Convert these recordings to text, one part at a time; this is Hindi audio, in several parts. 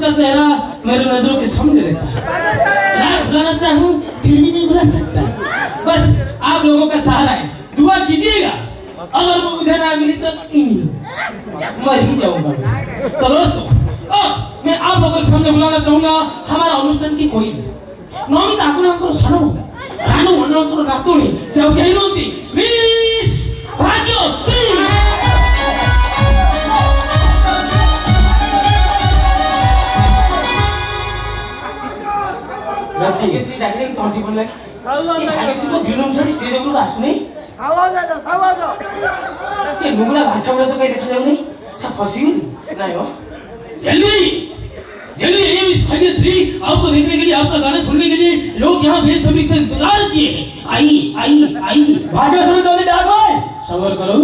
उसका चेहरा मेरे नजरों के सामने रहता है। ना भुलाना चाहूँ फिर भी नहीं भुला सकता। बस आप लोगों का सहारा है, दुआ कीजिएगा। अगर वो मुझे ना मिली तो मर ही जाऊंगा। तो दोस्तों मैं आप लोगों के सामने बुलाना चाहूंगा हमारा अनुष्ठान की कोई नौमी आपने हमको सानो रानो वनो तो रातो नहीं जब कहीं होती मिस भाग्यश्री रखी के सी जाके तोटी बोल लगे आगे तो गिलम छड़ी तेरे को आसने आवाज ये नुगला भाषा बोले तो कहीं देखा जाओ नहीं सब फंसी नहीं हो जल्दी ये भाग्यश्री आपको देखने के लिए, आपका गाना सुनने के लिए लोग यहाँ बेसब्री से इंतजार किए हैं। आई भाग्यश्री तो सबर करो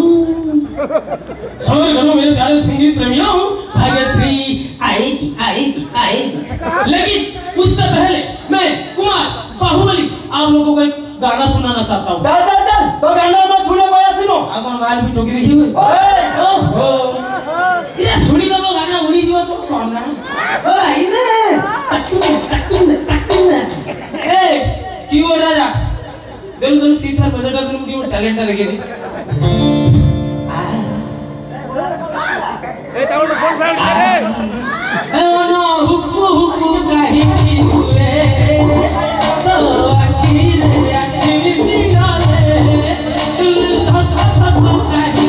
मेरे प्यारे संगीत प्रेमियों। भाग्यश्री आएगी। लेकिन उससे पहले मैं कुमार बाहुबली आप लोगों को एक गाना सुनाना चाहता हूँ। तो गाना मत सुनो सुनो आप मोबाइल भी टोकी देखी हुई ये सुनी तो वो गाना उड़ी दियो तो सुनना भाई रे तकिन ए क्यों राजा दोन तीसरा बजट तुम क्यों टैलेंट लगे थे ए ताऊ फोन कर ए नो हुक्कू कहीं हुए तो आखिर एक्टिविटी गाले तो कहीं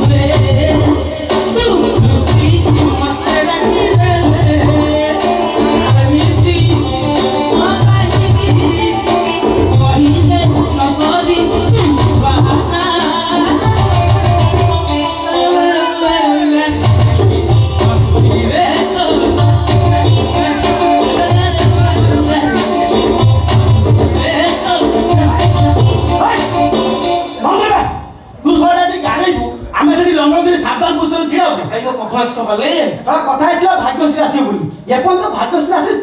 हुए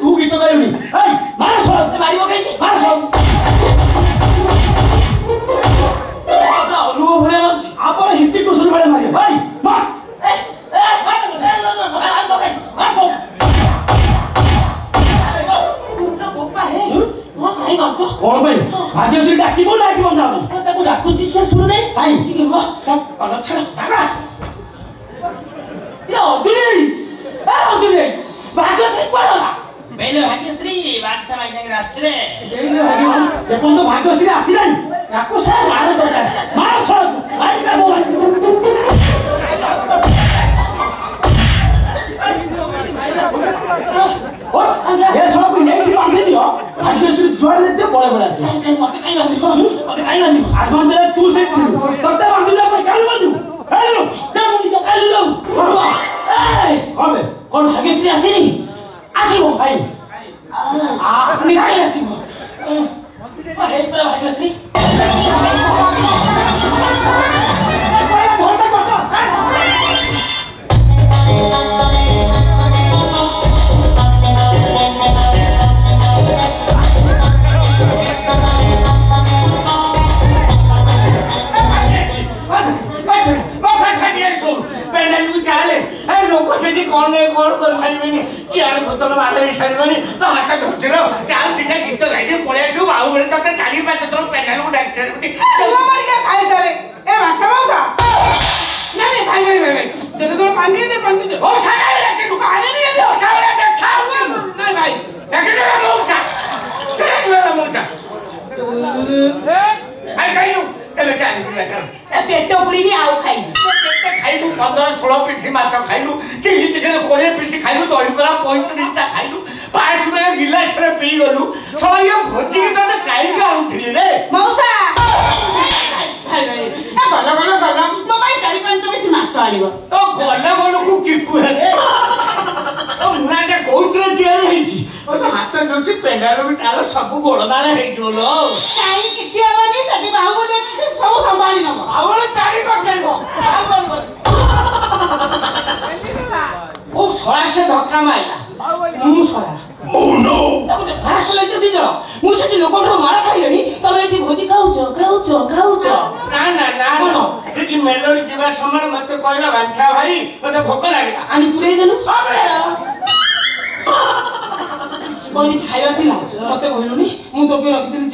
तू गीत गायनी अनुभव आप हिस्ट्री क्वेश्चन मारे मारे भाई कौन भाई भाग्यश्री डाकिबो ताको डाकुची से सुन दे भाई भाग्यश्री पड़ा पहले भाग्यश्री बात समझने रास्ते देखो तो भाग्यश्री आती नहीं आपको सर मारो सर भाई का बोल ये सब कोई नहीं दियो हमने दियो भाग्यश्री जोड़ देते बड़े मत कहीं नहीं आज मंदिर तू से तब तक मंदिर में काल बंदू हेलो जब मुझे काल लो ए कौन कौन भाग्यश्री आती नहीं आती वो भाई आपने नहीं आती वो अरे तो भाग्यश्री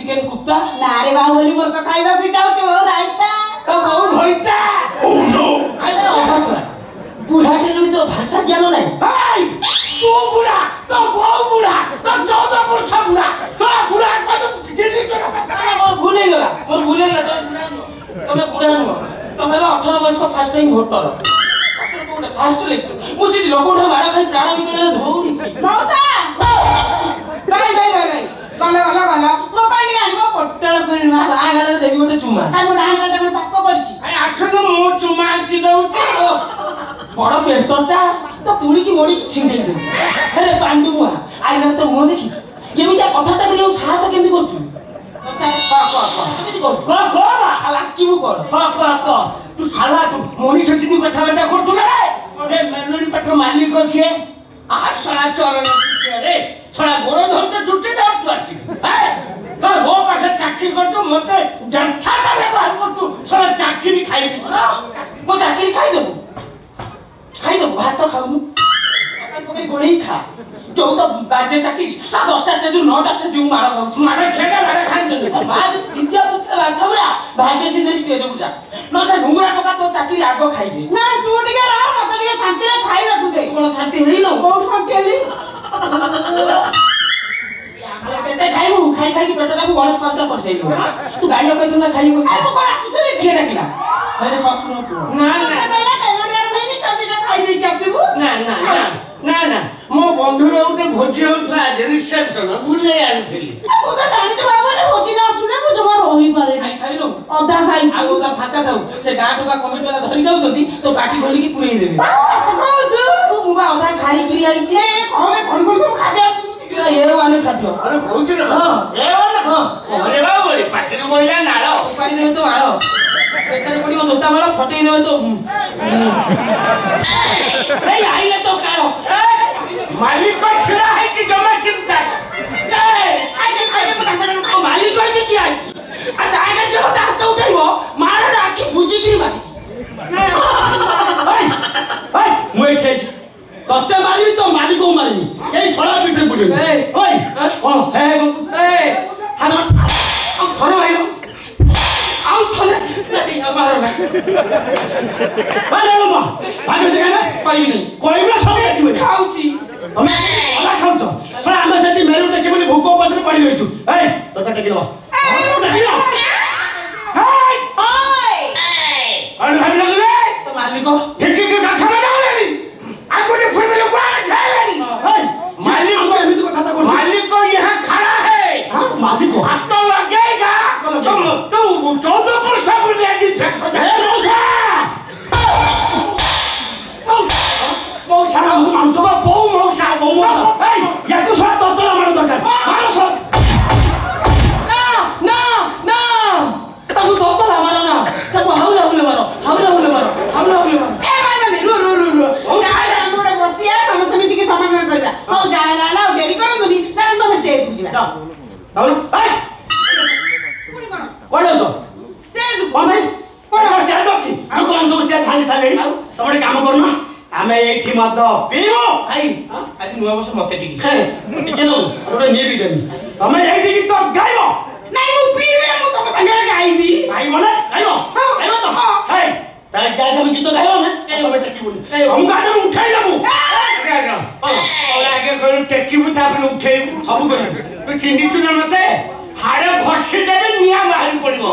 चिकन कुत्ता ना रे बाहुबली मोर तो खाइबा पिटा होते हो राइता तो बहु भइता Oh no! अरे अबा बुढ़ा के लोग तो भाषा ज्ञान नहीं Hey! तू बुढ़ा, तो बहु बुढ़ा, तो 14 वर्ष बुढ़ा, तो बुढ़ा का तो दिल्ली के अरे मोर भूले गला तो मैं बुढ़ा नु तो मेरा 18 वर्ष का फर्स्ट टाइम वोट करो फास्ट ले मुझे लोगों ने मारा भाई प्राण बिना धोरी मौसा बाय गला तो पानी आनिबो पट्टल करिना आगले देबी गोटे चुमा ताको डांगा डांगा पाप करछि अरे आखिर मो चुमा सी दउती बड़ पेटटा तो पुरी की मोड़ी छिंडे दे अरे पांडु मुआ आइना तो मो देखि एमिता कथाटा बिलो साहस केमि करछु तू साला तू मोनी से तू कथा बेटा कर तू रे अरे मेलोडी पत्र मालिक छे आज साला चरण रे साला गोरो धरते जुटे जात आछि ए तो हो पाछे चाकरी कर तू मते जनता का व्यवहार कर तू साला चाकरी खाइ मो चाकरी खाइ दो भात तो खाऊ कोई गोली खा जो तो बाजे चाकरी 10टा से जो 9टा से जो मारा खेगा मारा खाइ दे बाद विद्या पुत्र लागबरा भागे से नहीं दे बुझा न तो घुंगरा टका तो चाकरी आगो खाइ दे ना तू टिके रह मत टिके शांति रे खाइ रखु दे कोन शांति हेई न बहुत शांति पेटे खाइबू खाइ खाइ की पेटटा को गणेश पात्र कर देइलो तू गाइलो कहि ना खाइ को आ तो कोन आछे के डाकिला अरे बाप ना पहला पेलोडियर नहीं तभी का खाइ दे जाबू ना मो बंधुर उते भोजी होता आज रिसेप्शन बुले आनथिली ओ तो जानि तो बाबा ने होची ना सुने मु जमा रही पारे खाइलो अदा खाइ आगो का फाका दाऊ से गाँ टोका कमिटी वाला धरी जाऊ जदी तो बाटी खोली की पुरेई देबे तू मुबा अदा खाइ करी आई छे हमें कोन खा दे ये वाले खाद्य अरे भोजी रे ए वाला अरे बाबू पाटी मोइला नालो पानी नहीं तो आरो पेटरे पड़ी मो दोता वाला फटेई न तो ए आइले तो कारो मालिक को खिला है कि जमा चिंता मालिक को भी किया अच्छा आगे जो दांत उठाइबो मारा राखी भुजी की मारी मुई के तस्ते मारी तो मालिक को मारी ए छोड़ा पीठे पुटे ओए हे हम थोड़ो आइलो आउ थोड़े नहीं हमारा ना अरे लो मां भागे देगा ना पाई नहीं कोई ना सब आइबो खाउची हमें अला खाउ तो पर हम सेठी मेरू देखे बोली भूख पत्र पड़ी होइछु ए तो टेकी दो हाय अरे भाई लगे तो मालिक को ठेकी के गाथा में डालेनी आगोटे फुल में बाहर जाएनी मालिक को एमिति को खाता को मालिक को यहाँ खड़ा है हां मालिक को हाथ तो लगेगा तुम 14 वर्ष बुले की ए मौसा मौसा हम तो बहु मौसा ए या तो साथ तो मारो दरकार मारो सब ना तब तो मारो ना तब हाउला मारो ए भाई रो ओ जाय हमरे बसिया हम समिति के समाधान करजा ओ जाय ला देरी कर दुनी ना तो से बुझिला हाउला ए कोन तो से कोन भाई कोन जा दो की हम कोन तो से खाली खाली तमरे काम करना हमें एक ही मत पीओ आई आज नुआ वर्ष मते टिकी टिके नो ओटे ने भी देनी हमें एक ही तो गाइबो नहीं मु पीवे मु तो संगे गाइबी भाई बोले गाइबो तो हे तारे जा हम गीत गाइबो ना ए बेटा की बोली हम गाना उठाई लेबू और आगे कोई टेकी बुता पे उठे सब कर तो चिंदी तू मते हाड़े भक्ति देबे निया बाहर पड़िबो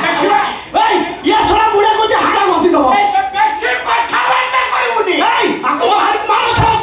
देखिबा ए ये थोड़ा बुढ़ा को जे हाड़ा मति दबो कैसे कथा बात करबुनी ए आको हाथ मारो सब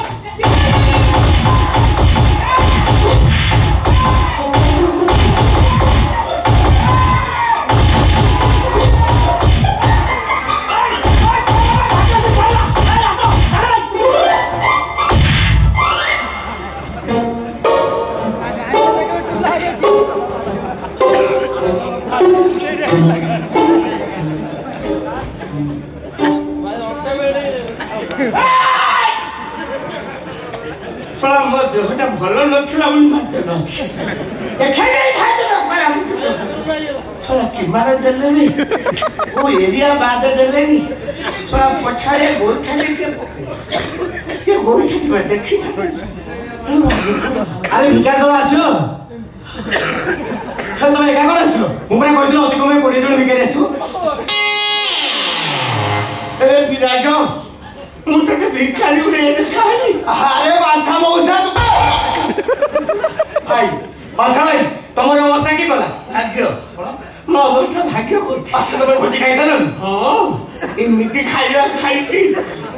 भलो नथिला बोली मारते न देखाई नहीं खाते न कि मारे देले नी वो एरिया बाद देले नी थोड़ा पछाड़े गोल खाली के गोल खाली में देखी अरे निका तो आछो ତମେ ଏକା କଣ ଆସିଲ ମୁଁ ପୁରା କହିଥିଲି ଅତି କମେ 20 ଜଣ ଭିକାରୀ ଆସିବ ଏ ବିରାଜ ମୁଁ ତତେ ଭିକାରୀ ଗୋଟେ ଖାଇଲି ଆରେ ବାନ୍ଧା ମଉସା ଭାଇ ବାନ୍ଧା ଭାଇ ତମର ଅବସ୍ଥା କି କଲା ଭାଗ୍ୟ ମୋ ଅବସ୍ଥା ଭାଗ୍ୟ କରୁଛି ତମେ ଭୋଜି ଖାଇଦେଲ ହଁ ଏମିତି ଖାଇବା ଖାଇଛି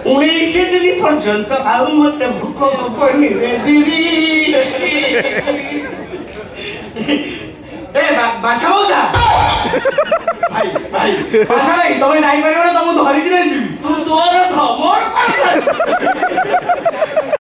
19 ଦିନ ପର୍ଯ୍ୟନ୍ତ ଆଉ ମତେ ଭୋକ ହବନି ରେ ଦିଦି ଏ ବାନ୍ଧା ମଉସା ଭାଇ ଭାଇ ବାନ୍ଧା ଭାଇ ତମେ ଯାଇପାରିବ ନା ତମକୁ ଧରିକି ନେଇଯିବି ତୋର ଖବର କଣ